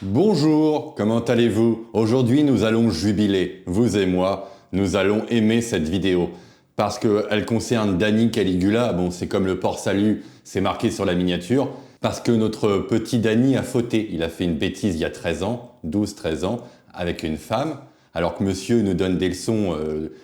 Bonjour, comment allez-vous? Aujourd'hui, nous allons jubiler, vous et moi, nous allons aimer cette vidéo. Parce qu'elle concerne Danny Caligula, bon c'est comme le port salut, c'est marqué sur la miniature. Parce que notre petit Danny a fauté, il a fait une bêtise il y a 13 ans, 12-13 ans, avec une femme. Alors que monsieur nous donne des leçons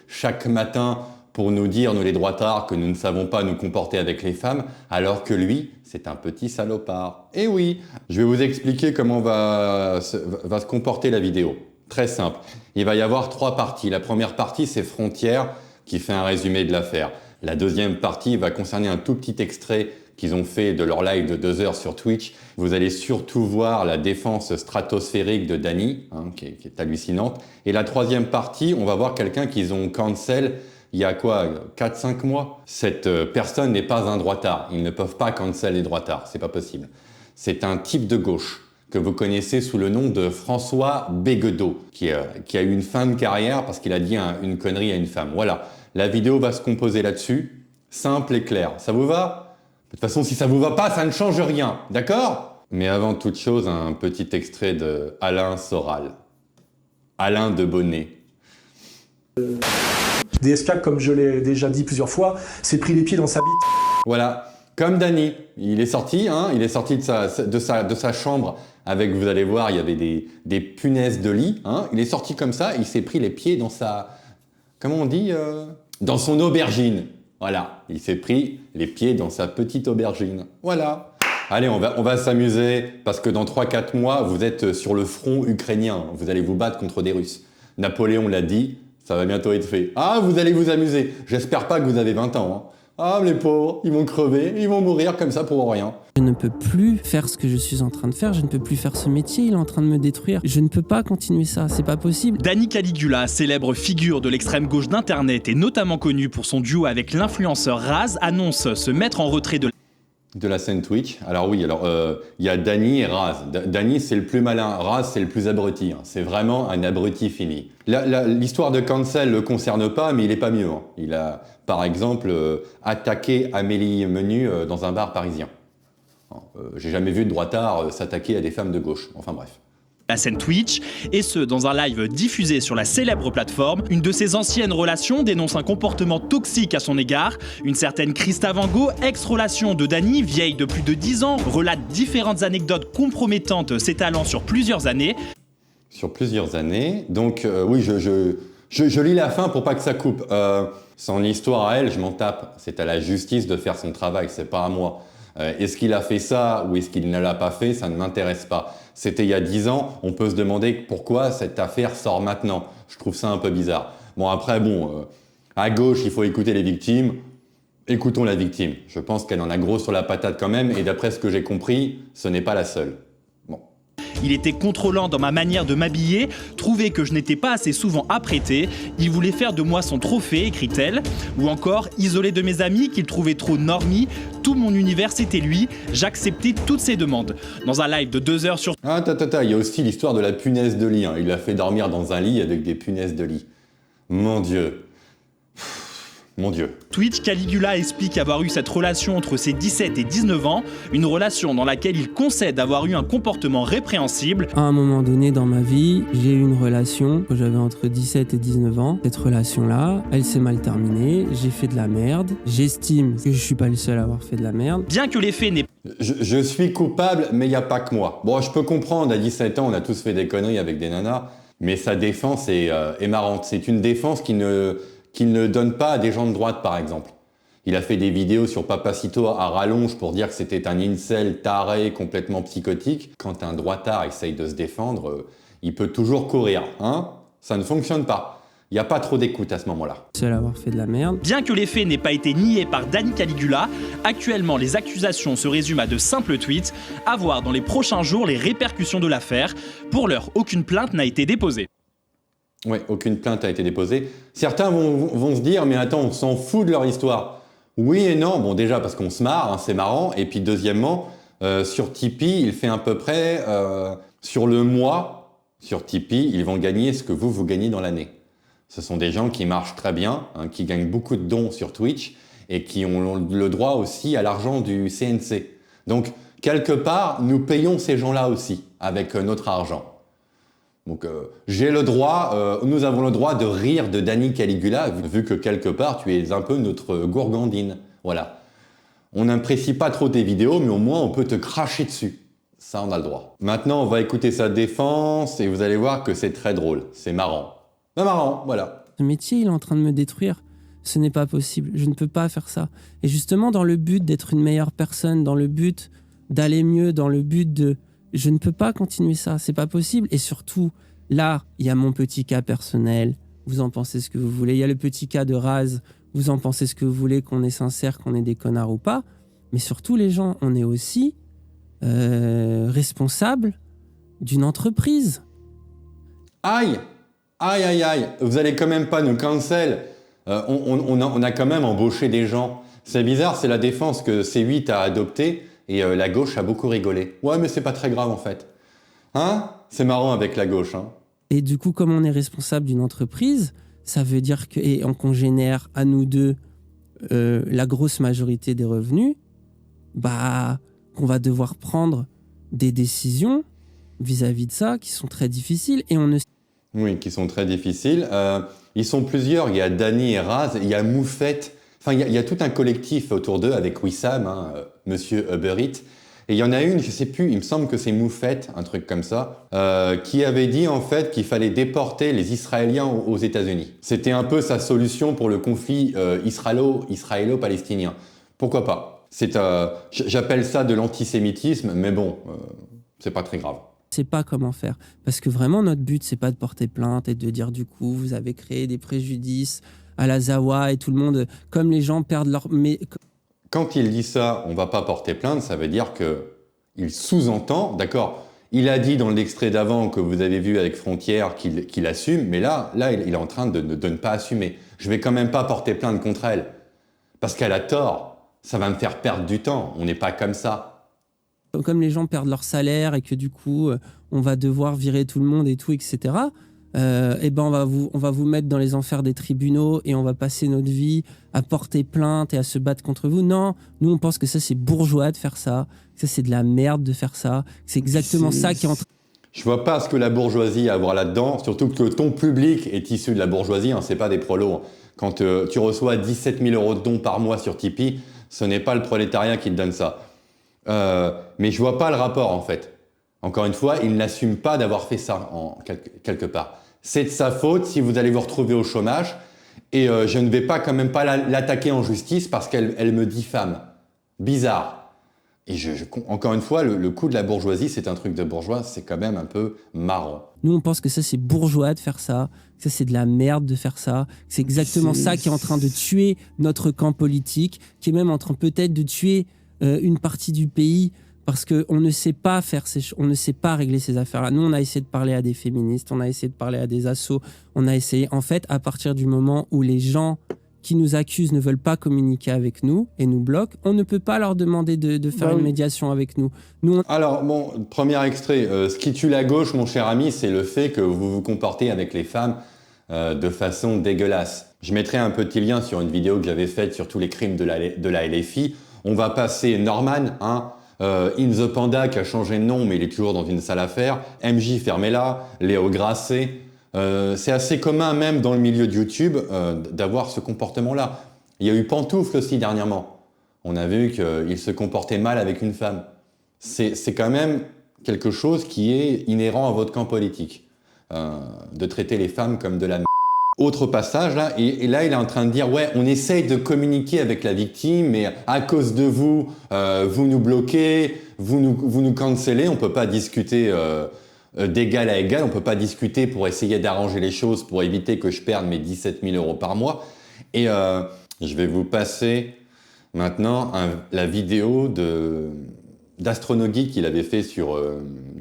chaque matin pour nous dire, nous les droitards, que nous ne savons pas nous comporter avec les femmes, alors que lui, c'est un petit salopard. Et oui, je vais vous expliquer comment va se comporter la vidéo. Très simple. Il va y avoir 3 parties. La première partie, c'est Frontières, qui fait un résumé de l'affaire. La deuxième partie va concerner un tout petit extrait qu'ils ont fait de leur live de 2 heures sur Twitch. Vous allez surtout voir la défense stratosphérique de Danny, qui est hallucinante. Et la troisième partie, on va voir quelqu'un qu'ils ont cancel il y a quoi, 4-5 mois. Cette personne n'est pas un droitard. Ils ne peuvent pas cancel les droitards, c'est pas possible. C'est un type de gauche que vous connaissez sous le nom de François Béguedeau, qui a eu une fin de carrière parce qu'il a dit une connerie à une femme. Voilà, la vidéo va se composer là-dessus, simple et clair. Ça vous va? De toute façon, si ça vous va pas, ça ne change rien, d'accord? Mais avant toute chose, un petit extrait de Alain Soral. Alain de Bonnet. DSK, comme je l'ai déjà dit plusieurs fois, s'est pris les pieds dans sa bite. Voilà, comme Danny, il est sorti de sa chambre avec, vous allez voir, il y avait des punaises de lit. Il est sorti comme ça, il s'est pris les pieds dans sa... Comment on dit dans son aubergine. Voilà, il s'est pris les pieds dans sa petite aubergine. Voilà. Allez, on va s'amuser parce que dans 3-4 mois, vous êtes sur le front ukrainien. Vous allez vous battre contre des Russes. Napoléon l'a dit, ça va bientôt être fait. Ah, vous allez vous amuser. J'espère pas que vous avez 20 ans. Ah, les pauvres, ils vont crever, ils vont mourir comme ça pour rien. Je ne peux plus faire ce que je suis en train de faire, je ne peux plus faire ce métier, il est en train de me détruire. Je ne peux pas continuer ça, c'est pas possible. Danny Caligula, célèbre figure de l'extrême gauche d'internet et notamment connu pour son duo avec l'influenceur Raz, annonce se mettre en retrait de la scène Twitch. Alors oui, il y a Danny et Raz. Danny, c'est le plus malin. Raz, c'est le plus abruti. C'est vraiment un abruti fini. L'histoire de cancel le concerne pas, mais il est pas mieux. Il a, par exemple, attaqué Amélie Menu dans un bar parisien. J'ai jamais vu de droitard s'attaquer à des femmes de gauche. Enfin bref. La scène Twitch, et ce, dans un live diffusé sur la célèbre plateforme. Une de ses anciennes relations dénonce un comportement toxique à son égard. Une certaine Christa Van Gogh, ex-relation de Danny, vieille de plus de 10 ans, relate différentes anecdotes compromettantes s'étalant sur plusieurs années. Sur plusieurs années. Donc oui, je lis la fin pour pas que ça coupe. Son histoire à elle, je m'en tape. C'est à la justice de faire son travail, c'est pas à moi. Est-ce qu'il a fait ça ou est-ce qu'il ne l'a pas fait? Ça ne m'intéresse pas. C'était il y a 10 ans, on peut se demander pourquoi cette affaire sort maintenant. Je trouve ça un peu bizarre. Bon après, à gauche, il faut écouter les victimes. Écoutons la victime. Je pense qu'elle en a gros sur la patate quand même et d'après ce que j'ai compris, ce n'est pas la seule. Il était contrôlant dans ma manière de m'habiller, trouvait que je n'étais pas assez souvent apprêté, il voulait faire de moi son trophée, écrit-elle, ou encore isolé de mes amis qu'il trouvait trop normie, tout mon univers c'était lui, j'acceptais toutes ses demandes. Dans un live de 2 heures sur... il y a aussi l'histoire de la punaise de lit. Il l'a fait dormir dans un lit avec des punaises de lit. Mon Dieu. Mon Dieu. Twitch, Caligula explique avoir eu cette relation entre ses 17 et 19 ans, une relation dans laquelle il concède avoir eu un comportement répréhensible. À un moment donné dans ma vie, j'ai eu une relation que j'avais entre 17 et 19 ans. Cette relation-là, elle s'est mal terminée, j'ai fait de la merde. J'estime que je suis pas le seul à avoir fait de la merde. Bien que les faits n'aient Je suis coupable, mais il n'y a pas que moi. Bon, je peux comprendre, à 17 ans, on a tous fait des conneries avec des nanas, mais sa défense est marrante. C'est une défense qu'il ne donne pas à des gens de droite, par exemple. Il a fait des vidéos sur Papacito à rallonge pour dire que c'était un incel taré complètement psychotique. Quand un droitard essaye de se défendre, il peut toujours courir. Ça ne fonctionne pas. Il n'y a pas trop d'écoute à ce moment-là. Seul à avoir fait de la merde. Bien que les faits n'aient pas été niés par Danny Caligula, actuellement les accusations se résument à de simples tweets. À voir dans les prochains jours les répercussions de l'affaire. Pour l'heure, aucune plainte n'a été déposée. Oui, aucune plainte a été déposée. Certains vont se dire, mais attends, on s'en fout de leur histoire. Oui et non. Bon, déjà parce qu'on se marre, c'est marrant. Et puis deuxièmement, sur Tipeee, il fait à peu près, sur le mois, sur Tipeee, ils vont gagner ce que vous gagnez dans l'année. Ce sont des gens qui marchent très bien, qui gagnent beaucoup de dons sur Twitch et qui ont le droit aussi à l'argent du CNC. Donc, quelque part, nous payons ces gens-là aussi, avec notre argent. Donc j'ai le droit, nous avons le droit de rire de Dani Caligula, vu que quelque part tu es un peu notre gourgandine. Voilà. On n'apprécie pas trop tes vidéos, mais au moins on peut te cracher dessus. Ça, on a le droit. Maintenant, on va écouter sa défense et vous allez voir que c'est très drôle. C'est marrant. C'est marrant, voilà. Ce métier, il est en train de me détruire. Ce n'est pas possible. Je ne peux pas faire ça. Et justement, dans le but d'être une meilleure personne, dans le but d'aller mieux, dans le but de... Je ne peux pas continuer ça, c'est pas possible. Et surtout, là, il y a mon petit cas personnel, vous en pensez ce que vous voulez. Il y a le petit cas de Raz, vous en pensez ce que vous voulez, qu'on est sincère, qu'on est des connards ou pas. Mais surtout, les gens, on est aussi responsables d'une entreprise. Aïe, aïe, aïe, aïe. Vous allez quand même pas nous cancel. On a quand même embauché des gens. C'est bizarre, c'est la défense que C8 a adoptée. Et la gauche a beaucoup rigolé. Ouais, mais c'est pas très grave en fait. Hein? C'est marrant avec la gauche. Hein? Et du coup, comme on est responsable d'une entreprise, ça veut dire que, et qu'on génère à nous deux la grosse majorité des revenus, bah, qu'on va devoir prendre des décisions vis-à-vis de ça qui sont très difficiles. Et on ne... Oui, qui sont très difficiles. Ils sont plusieurs. Il y a Dani et Raz, il y a Moufette. Enfin, il y a tout un collectif autour d'eux avec Wissam, hein, Monsieur Uber Eats. Et il y en a une, je sais plus, il me semble que c'est Moufette, un truc comme ça, qui avait dit en fait qu'il fallait déporter les Israéliens aux États-Unis. C'était un peu sa solution pour le conflit israélo-palestinien. Pourquoi pas? J'appelle ça de l'antisémitisme, mais bon, c'est pas très grave. Je sais pas comment faire. Parce que vraiment, notre but, c'est pas de porter plainte et de dire du coup, vous avez créé des préjudices à la Zawa et tout le monde, comme les gens perdent leur... Mais... Quand il dit ça, on va pas porter plainte, ça veut dire qu'il sous-entend, d'accord, il a dit dans l'extrait d'avant que vous avez vu avec Frontière qu'il assume, mais là il est en train de ne pas assumer. Je vais quand même pas porter plainte contre elle, parce qu'elle a tort, ça va me faire perdre du temps, on n'est pas comme ça. Comme les gens perdent leur salaire et que du coup, on va devoir virer tout le monde et tout, etc., et ben on va vous mettre dans les enfers des tribunaux et on va passer notre vie à porter plainte et à se battre contre vous. Non, nous on pense que ça c'est bourgeois de faire ça, que ça c'est de la merde de faire ça, c'est exactement ça qui est en train... Je vois pas ce que la bourgeoisie a à voir là-dedans, surtout que ton public est issu de la bourgeoisie, hein, c'est pas des prolos. Quand tu reçois 17 000 € de dons par mois sur Tipeee, ce n'est pas le prolétariat qui te donne ça. Mais je vois pas le rapport en fait. Encore une fois, il n'assume pas d'avoir fait ça quelque part. C'est de sa faute si vous allez vous retrouver au chômage et je ne vais pas quand même pas l'attaquer en justice parce qu'elle me diffame. Bizarre. Et encore une fois, le coup de la bourgeoisie, c'est un truc de bourgeois, c'est quand même un peu marrant. Nous, on pense que ça, c'est bourgeois de faire ça, que ça, c'est de la merde de faire ça, que c'est exactement ça qui est en train de tuer notre camp politique, qui est même en train peut-être de tuer une partie du pays parce qu'on ne sait pas faire on ne sait pas régler ces affaires-là. Nous, on a essayé de parler à des féministes, on a essayé de parler à des assos, on a essayé, en fait, à partir du moment où les gens qui nous accusent ne veulent pas communiquer avec nous et nous bloquent, on ne peut pas leur demander de faire une médiation avec nous. Alors, bon, premier extrait. Ce qui tue la gauche, mon cher ami, c'est le fait que vous vous comportez avec les femmes de façon dégueulasse. Je mettrai un petit lien sur une vidéo que j'avais faite sur tous les crimes de la LFI. On va passer Norman, hein, In the Panda qui a changé de nom mais il est toujours dans une sale affaire, MJ fermez-la, Léo Grasset. C'est assez commun même dans le milieu de YouTube d'avoir ce comportement-là. Il y a eu Pantoufle aussi dernièrement. On a vu qu'il se comportait mal avec une femme. C'est quand même quelque chose qui est inhérent à votre camp politique, de traiter les femmes comme de la merde. Autre passage là, et là il est en train de dire ouais, on essaye de communiquer avec la victime, mais à cause de vous, vous nous bloquez, vous nous cancellez, on peut pas discuter d'égal à égal, on peut pas discuter pour essayer d'arranger les choses, pour éviter que je perde mes 17 000 € par mois. Et je vais vous passer maintenant la vidéo d'Astronogeek qu'il avait fait sur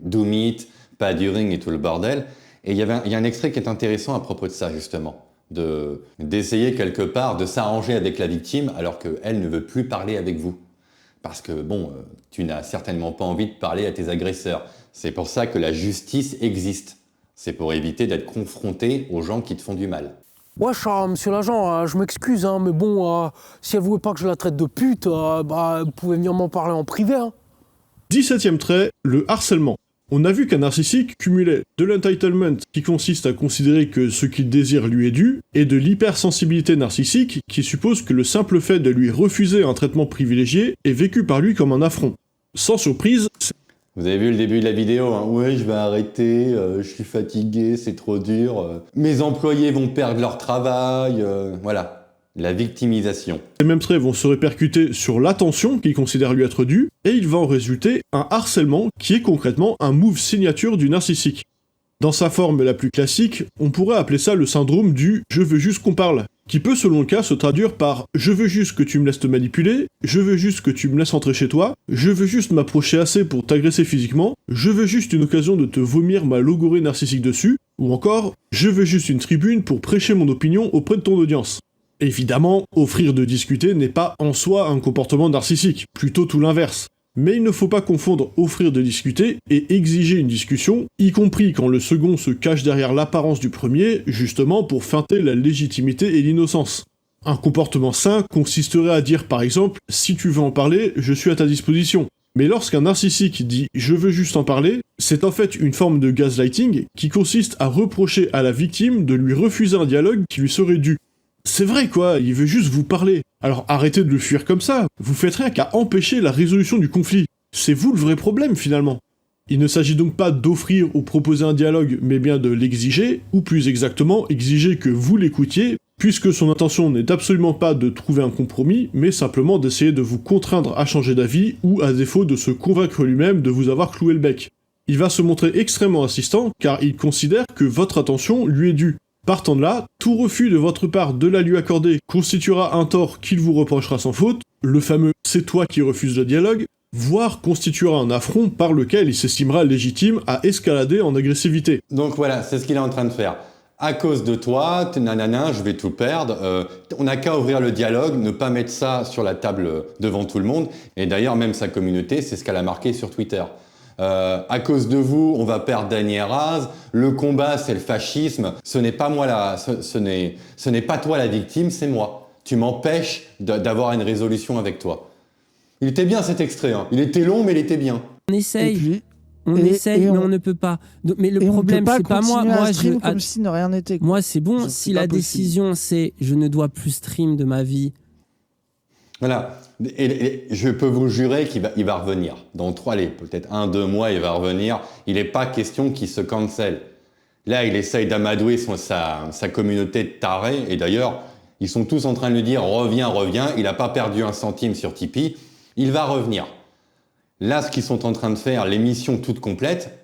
Doomit, Paduring et tout le bordel. Et il y a un extrait qui est intéressant à propos de ça, justement. D'essayer quelque part de s'arranger avec la victime alors qu'elle ne veut plus parler avec vous. Parce que, bon, tu n'as certainement pas envie de parler à tes agresseurs. C'est pour ça que la justice existe. C'est pour éviter d'être confronté aux gens qui te font du mal. Wesh, monsieur l'agent, je m'excuse, hein, mais bon, si elle voulait pas que je la traite de pute, vous pouvez venir m'en parler en privé. Hein. 17e trait, le harcèlement. On a vu qu'un narcissique cumulait de l'entitlement, qui consiste à considérer que ce qu'il désire lui est dû, et de l'hypersensibilité narcissique, qui suppose que le simple fait de lui refuser un traitement privilégié est vécu par lui comme un affront. Sans surprise, Vous avez vu le début de la vidéo, hein. Ouais, je vais arrêter, je suis fatigué, c'est trop dur. Mes employés vont perdre leur travail, voilà. La victimisation. ces mêmes traits vont se répercuter sur l'attention qu'il considère lui être due, et il va en résulter un harcèlement qui est concrètement un move signature du narcissique. Dans sa forme la plus classique, on pourrait appeler ça le syndrome du « je veux juste qu'on parle », qui peut selon le cas se traduire par « je veux juste que tu me laisses te manipuler »,« je veux juste que tu me laisses entrer chez toi »,« je veux juste m'approcher assez pour t'agresser physiquement »,« je veux juste une occasion de te vomir ma logorée narcissique dessus », ou encore « je veux juste une tribune pour prêcher mon opinion auprès de ton audience ». Évidemment, offrir de discuter n'est pas en soi un comportement narcissique, plutôt tout l'inverse. Mais il ne faut pas confondre offrir de discuter et exiger une discussion, y compris quand le second se cache derrière l'apparence du premier, justement pour feinter la légitimité et l'innocence. Un comportement sain consisterait à dire par exemple « si tu veux en parler, je suis à ta disposition ». Mais lorsqu'un narcissique dit « je veux juste en parler », c'est en fait une forme de gaslighting qui consiste à reprocher à la victime de lui refuser un dialogue qui lui serait dû. C'est vrai quoi, il veut juste vous parler. Alors arrêtez de le fuir comme ça, vous faites rien qu'à empêcher la résolution du conflit. C'est vous le vrai problème finalement. Il ne s'agit donc pas d'offrir ou proposer un dialogue, mais bien de l'exiger, ou plus exactement exiger que vous l'écoutiez, puisque son intention n'est absolument pas de trouver un compromis, mais simplement d'essayer de vous contraindre à changer d'avis, ou à défaut de se convaincre lui-même de vous avoir cloué le bec. Il va se montrer extrêmement insistant, car il considère que votre attention lui est due. Partant de là, tout refus de votre part de la lui accorder constituera un tort qu'il vous reprochera sans faute, le fameux « c'est toi qui refuses le dialogue », voire constituera un affront par lequel il s'estimera légitime à escalader en agressivité. Donc voilà, c'est ce qu'il est en train de faire. À cause de toi, nanana, je vais tout perdre. On n'a qu'à ouvrir le dialogue, ne pas mettre ça sur la table devant tout le monde. Et d'ailleurs, même sa communauté, c'est ce qu'elle a marqué sur Twitter. À cause de vous, on va perdre Dany Raz. Le combat, c'est le fascisme. Ce n'est pas moi ce n'est pas toi la victime, c'est moi. Tu m'empêches d'avoir une résolution avec toi. Il était bien cet extrait. Hein. Il était long, mais il était bien. On essaye. puis, On et- essaye, et mais on- on ne peut pas. Mais le Et on problème, peut pas c'est pas moi. continuer à Moi, stream comme si de rien n'était. quoi. moi, c'est bon. Ça, Si c'est la pas possible. décision, c'est je ne dois plus stream de ma vie. Voilà. Et je peux vous jurer qu'il va revenir. Dans peut-être 1-2 mois, il va revenir. Il n'est pas question qu'il se cancel. Là, il essaye d'amadouer sa communauté de tarés. Et d'ailleurs, ils sont tous en train de lui dire « reviens, reviens ». Il n'a pas perdu un centime sur Tipeee. Il va revenir. Là, ce qu'ils sont en train de faire, l'émission toute complète,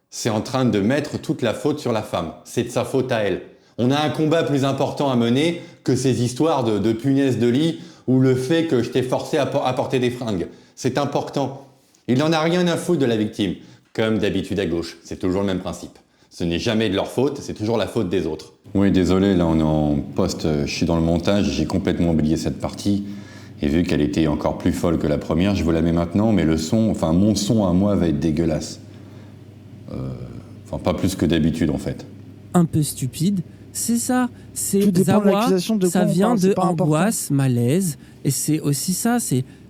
c'est en train de mettre toute la faute sur la femme. C'est de sa faute à elle. On a un combat plus important à mener que ces histoires de punaises de lit ou le fait que je t'ai forcé à porter des fringues. C'est important. Il n'en a rien à foutre de la victime. Comme d'habitude à gauche, c'est toujours le même principe. Ce n'est jamais de leur faute, c'est toujours la faute des autres. Oui, désolé, là on est en post, je suis dans le montage, j'ai complètement oublié cette partie. Et vu qu'elle était encore plus folle que la première, je vous la mets maintenant, mais le son, enfin mon son à moi va être dégueulasse. Enfin pas plus que d'habitude en fait. Un peu stupide. C'est ça. C'est Tout dépend de Zawa, l'accusation de ça quoi on vient parle, de c'est pas important. angoisse, malaise. Et c'est aussi ça.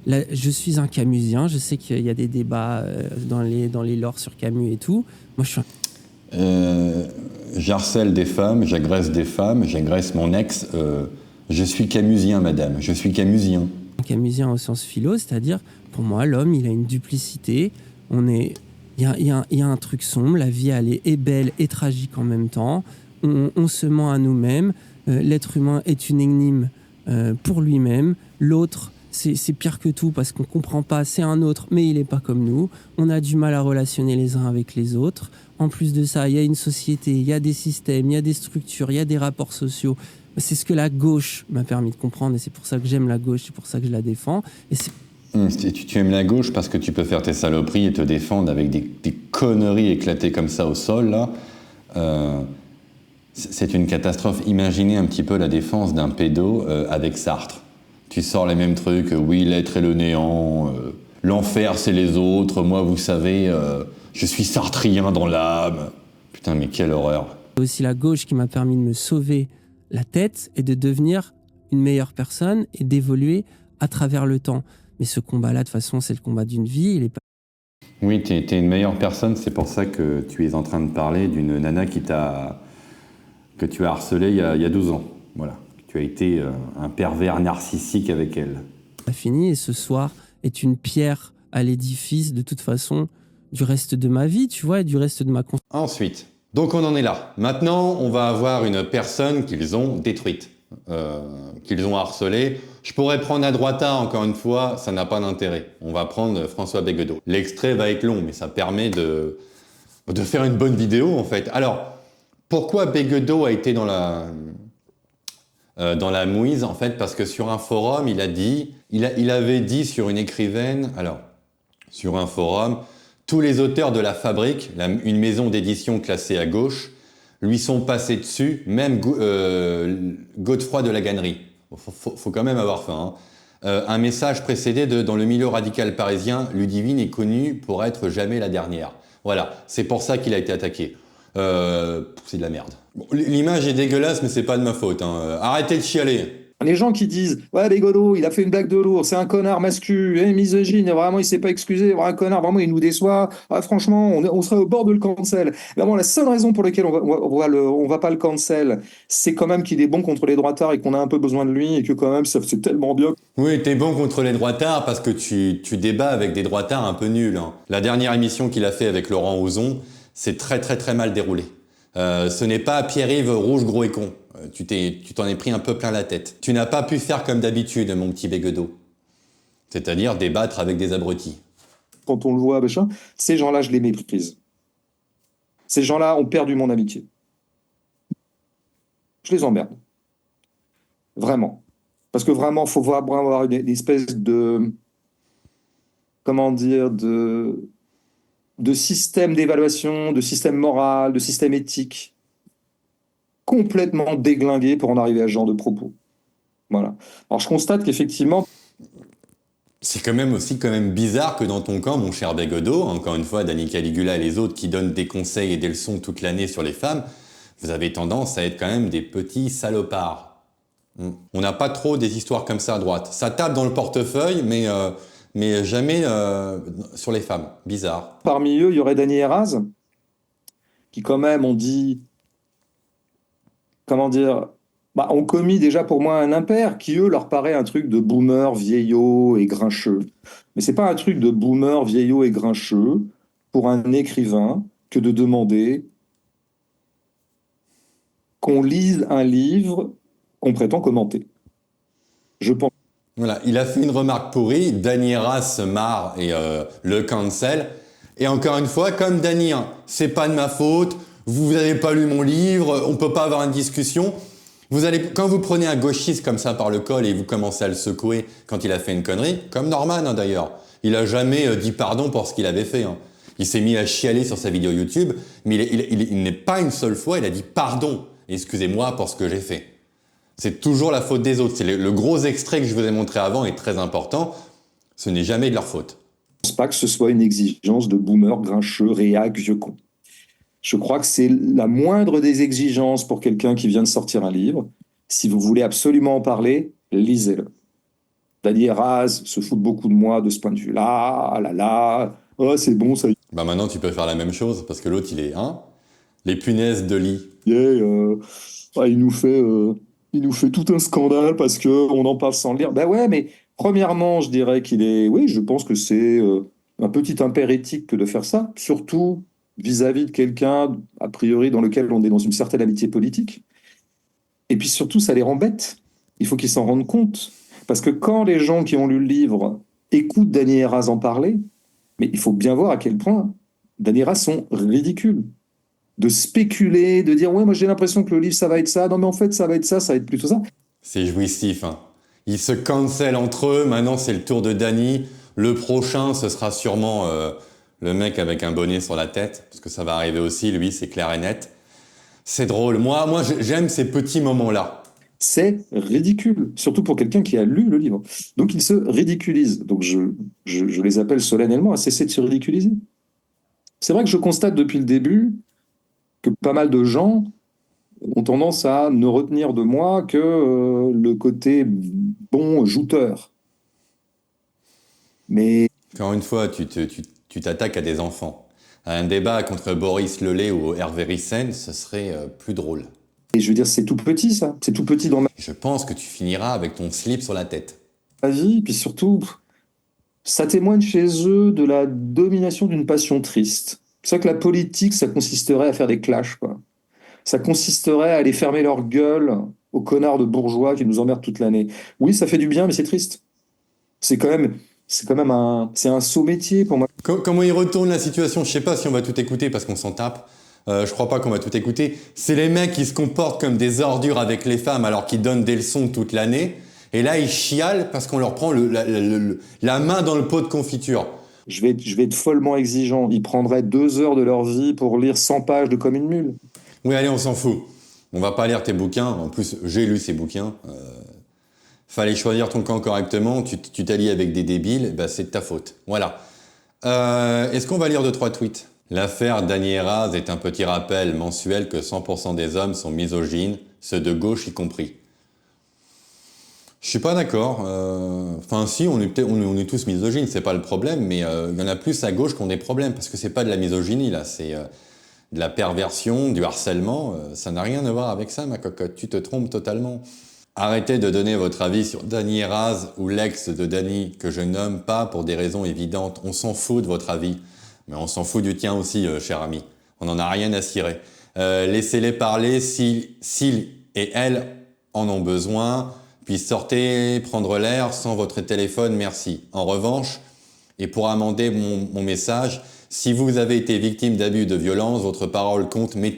Je suis un Camusien. Je sais qu'il y a des débats dans les lores sur Camus et tout. Moi, je suis J'harcèle des femmes, j'agresse mon ex. Je suis camusien, madame, je suis camusien. un Camusien au sens philo, c'est-à-dire, pour moi, l'homme, il a une duplicité. Il y a un truc sombre. La vie, elle est belle et tragique en même temps. On se ment à nous-mêmes. L'être humain est une énigme pour lui-même. L'autre, c'est pire que tout parce qu'on comprend pas. C'est un autre, mais il est pas comme nous. On a du mal à relationner les uns avec les autres. En plus de ça, il y a une société, il y a des systèmes, il y a des structures, il y a des rapports sociaux. C'est ce que la gauche m'a permis de comprendre et c'est pour ça que j'aime la gauche, c'est pour ça que je la défends. Et Tu aimes la gauche parce que tu peux faire tes saloperies et te défendre avec des conneries éclatées comme ça au sol, là. C'est une catastrophe. Imaginez un petit peu la défense d'un pédo avec Sartre. Tu sors les mêmes trucs, oui, l'être et le néant, l'enfer c'est les autres, moi vous savez, je suis sartrien dans l'âme. Putain, mais quelle horreur. c'est aussi la gauche qui m'a permis de me sauver la tête et de devenir une meilleure personne et d'évoluer à travers le temps. Mais ce combat-là, de toute façon, c'est le combat d'une vie. Oui, t'es une meilleure personne, c'est pour ça que tu es en train de parler d'une nana que tu as harcelée il y a 12 ans. Voilà. Tu as été un pervers narcissique avec elle. Fini, et ce soir est une pierre à l'édifice, de toute façon, du reste de ma vie, tu vois, et du reste de ma conscience. Ensuite, donc on en est là. Maintenant, on va avoir une personne qu'ils ont détruite, qu'ils ont harcelée. Je pourrais prendre Adroita, encore une fois, ça n'a pas d'intérêt. On va prendre François Béguedeau. L'extrait va être long, mais ça permet de faire une bonne vidéo, en fait. Alors, pourquoi Béguedeau a été dans la mouise, en fait? Parce que sur un forum, il avait dit sur une écrivaine, alors, sur un forum, tous les auteurs de La Fabrique, une maison d'édition classée à gauche, lui sont passés dessus, même Godefroy de la Gannerie. Faut quand même avoir faim. Hein. Un message précédé dans le milieu radical parisien, Ludivine est connue pour être jamais la dernière. Voilà, c'est pour ça qu'il a été attaqué. C'est de la merde. Bon, l'image est dégueulasse, mais c'est pas de ma faute. Hein. Arrêtez de chialer. Les gens qui disent « Ouais, Bégodeau, il a fait une blague de lourd, c'est un connard mascu, misogyne, vraiment, il s'est pas excusé, un connard, vraiment, il nous déçoit. Ah, franchement, on serait au bord de le cancel. » Vraiment, la seule raison pour laquelle on va pas le cancel, c'est quand même qu'il est bon contre les droitards et qu'on a un peu besoin de lui et que quand même, c'est tellement bien. Oui, t'es bon contre les droitards parce que tu débats avec des droitards un peu nuls. Hein. La dernière émission qu'il a fait avec Laurent Ozon, c'est très très très mal déroulé. Ce n'est pas Pierre-Yves Rouge Gros et Con. Tu t'en es pris un peu plein la tête. Tu n'as pas pu faire comme d'habitude, mon petit Béguedeau. C'est-à-dire débattre avec des abrutis. Quand on le voit, machin, ces gens-là, je les méprise. Ces gens-là ont perdu mon amitié. Je les emmerde. Vraiment. Parce que vraiment, il faut avoir une espèce de... Comment dire, de système d'évaluation, de système moral, de système éthique complètement déglingué pour en arriver à ce genre de propos. Voilà. Alors je constate qu'effectivement... C'est quand même bizarre que dans ton camp, mon cher Béguedeau, encore une fois, Dani Caligula et les autres qui donnent des conseils et des leçons toute l'année sur les femmes, vous avez tendance à être quand même des petits salopards. On n'a pas trop des histoires comme ça à droite. Ça tape dans le portefeuille, mais jamais sur les femmes. Bizarre. Parmi eux, il y aurait Dany Heraz, qui quand même ont dit... Comment dire, ont commis déjà pour moi un impair qui, eux, leur paraît un truc de boomer, vieillot et grincheux. Mais c'est pas un truc de boomer, vieillot et grincheux pour un écrivain que de demander qu'on lise un livre qu'on prétend commenter. Je pense. Voilà, il a fait une remarque pourrie, Dany Heraz se marre et le cancel. Et encore une fois, comme Dany, hein, c'est pas de ma faute, vous n'avez pas lu mon livre, on peut pas avoir une discussion. Quand vous prenez un gauchiste comme ça par le col et vous commencez à le secouer quand il a fait une connerie, comme Norman hein, d'ailleurs, il a jamais dit pardon pour ce qu'il avait fait. Hein. Il s'est mis à chialer sur sa vidéo YouTube, mais il n'est pas une seule fois, il a dit pardon, excusez-moi pour ce que j'ai fait. C'est toujours la faute des autres. C'est le gros extrait que je vous ai montré avant est très important. Ce n'est jamais de leur faute. Je ne pense pas que ce soit une exigence de boomer, grincheux, réac, vieux con. Je crois que c'est la moindre des exigences pour quelqu'un qui vient de sortir un livre. Si vous voulez absolument en parler, lisez-le. Dany Heraz se fout beaucoup de moi de ce point de vue-là. Ah là là, oh, c'est bon ça. Bah maintenant tu peux faire la même chose parce que l'autre il est les punaises de lit. Il nous fait tout un scandale parce que on en parle sans le lire. Ben ouais, mais premièrement, je dirais je pense que c'est un petit impair éthique que de faire ça, surtout vis-à-vis de quelqu'un, a priori, dans lequel on est dans une certaine amitié politique. Et puis surtout, ça les rend bêtes. Il faut qu'ils s'en rendent compte. Parce que quand les gens qui ont lu le livre écoutent Dany Heraz en parler, mais il faut bien voir à quel point Dany Heraz sont ridicules. De spéculer, de dire « Ouais, moi j'ai l'impression que le livre, ça va être ça. Non, mais en fait, ça va être ça, ça va être plutôt ça. » C'est jouissif. Hein. Ils se cancellent entre eux. Maintenant, c'est le tour de Dany. Le prochain, ce sera sûrement... le mec avec un bonnet sur la tête, parce que ça va arriver aussi, lui, c'est clair et net. C'est drôle. Moi, j'aime ces petits moments-là. C'est ridicule, surtout pour quelqu'un qui a lu le livre. Donc, ils se ridiculisent. Donc, je les appelle solennellement à cesser de se ridiculiser. C'est vrai que je constate depuis le début que pas mal de gens ont tendance à ne retenir de moi que le côté bon jouteur. Mais... Encore une fois, tu t'attaques à des enfants. Un débat contre Boris Lelay ou Hervé Ryssen, ce serait plus drôle. Et je veux dire, c'est tout petit, ça. C'est tout petit dans Je pense que tu finiras avec ton slip sur la tête. ma vie. Puis surtout, ça témoigne chez eux de la domination d'une passion triste. C'est vrai que la politique, ça consisterait à faire des clashs, quoi. Ça consisterait à aller fermer leur gueule aux connards de bourgeois qui nous emmerdent toute l'année. Oui, ça fait du bien, mais c'est triste. C'est un saut métier pour moi. Comment il retourne la situation? Je sais pas si on va tout écouter parce qu'on s'en tape. Je crois pas qu'on va tout écouter. C'est les mecs qui se comportent comme des ordures avec les femmes alors qu'ils donnent des leçons toute l'année. Et là, ils chialent parce qu'on leur prend la main dans le pot de confiture. Je vais être follement exigeant. Ils prendraient 2 heures de leur vie pour lire 100 pages de Comme une mule. Oui, allez, on s'en fout. On va pas lire tes bouquins. En plus, j'ai lu ces bouquins. Fallait choisir ton camp correctement. Tu t'allies avec des débiles, bah, c'est de ta faute. Voilà. Est-ce qu'on va lire 2-3 tweets? L'affaire Dany Heraz est un petit rappel mensuel que 100% des hommes sont misogynes, ceux de gauche y compris. Je suis pas d'accord. Enfin, si, on est tous misogynes, c'est pas le problème, mais il y en a plus à gauche qui ont des problèmes, parce que c'est pas de la misogynie, là, c'est de la perversion, du harcèlement. Ça n'a rien à voir avec ça, ma cocotte. Tu te trompes totalement. Arrêtez de donner votre avis sur Dany Heraz ou l'ex de Dany, que je nomme pas pour des raisons évidentes. On s'en fout de votre avis. Mais on s'en fout du tien aussi, cher ami. On n'en a rien à cirer. Laissez-les parler s'ils et elles en ont besoin. Puis sortez, prendre l'air sans votre téléphone, merci. En revanche, et pour amender mon message, si vous avez été victime d'abus de violence, votre parole compte. Mais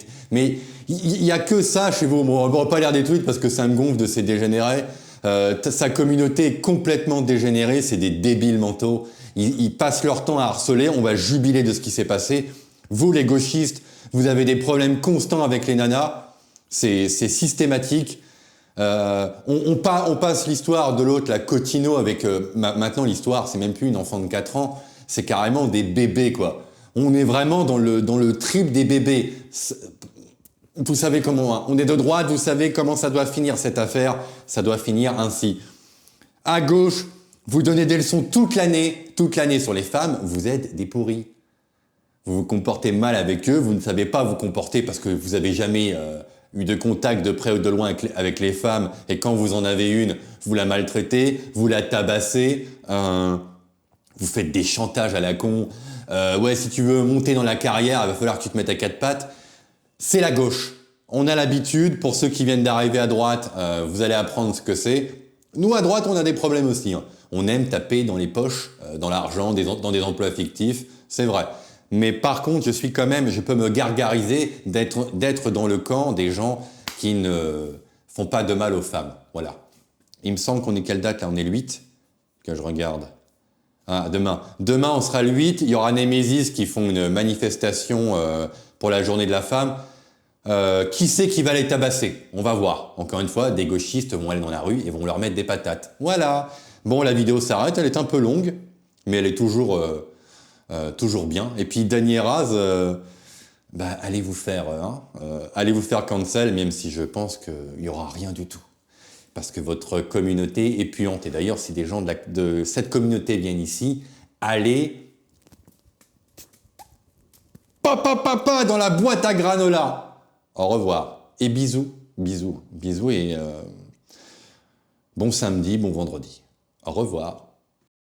il y a que ça chez vous. Bon, on va pas lire des tweets parce que ça me gonfle de ces dégénérés. Sa communauté est complètement dégénérée, c'est des débiles mentaux. Ils passent leur temps à harceler, on va jubiler de ce qui s'est passé. Vous, les gauchistes, vous avez des problèmes constants avec les nanas. C'est systématique. On passe l'histoire de l'autre, la Cotino, avec... maintenant, l'histoire, c'est même plus une enfant de 4 ans, c'est carrément des bébés, quoi. On est vraiment dans le trip des bébés. Vous savez comment, hein, on est de droite, vous savez comment ça doit finir cette affaire. Ça doit finir ainsi. À gauche, vous donnez des leçons toute l'année sur les femmes, vous êtes des pourris. Vous vous comportez mal avec eux, vous ne savez pas vous comporter parce que vous avez jamais eu de contact de près ou de loin avec les femmes, et quand vous en avez une, vous la maltraitez, vous la tabassez, vous faites des chantages à la con. Ouais, si tu veux monter dans la carrière, il va falloir que tu te mettes à 4 pattes. C'est la gauche. On a l'habitude, pour ceux qui viennent d'arriver à droite, vous allez apprendre ce que c'est. Nous, à droite, on a des problèmes aussi, hein. On aime taper dans les poches, dans l'argent, dans des emplois fictifs, c'est vrai. Mais par contre, je peux me gargariser d'être dans le camp des gens qui ne font pas de mal aux femmes. Voilà. Il me semble qu'on est quelle date là? On est le 8 que je regarde. Ah, demain. Demain, on sera le 8. Il y aura Némésis qui font une manifestation pour la journée de la femme. Qui c'est qui va les tabasser? On va voir. Encore une fois, des gauchistes vont aller dans la rue et vont leur mettre des patates. Voilà. Bon, la vidéo s'arrête. Elle est un peu longue, mais elle est toujours bien. Et puis Dany Heraz, allez vous faire cancel, même si je pense qu'il n'y aura rien du tout. Parce que votre communauté est puante. Et d'ailleurs, si des gens de cette communauté viennent ici, allez papa dans la boîte à granola. Au revoir. Et bisous et bon samedi, bon vendredi. Au revoir.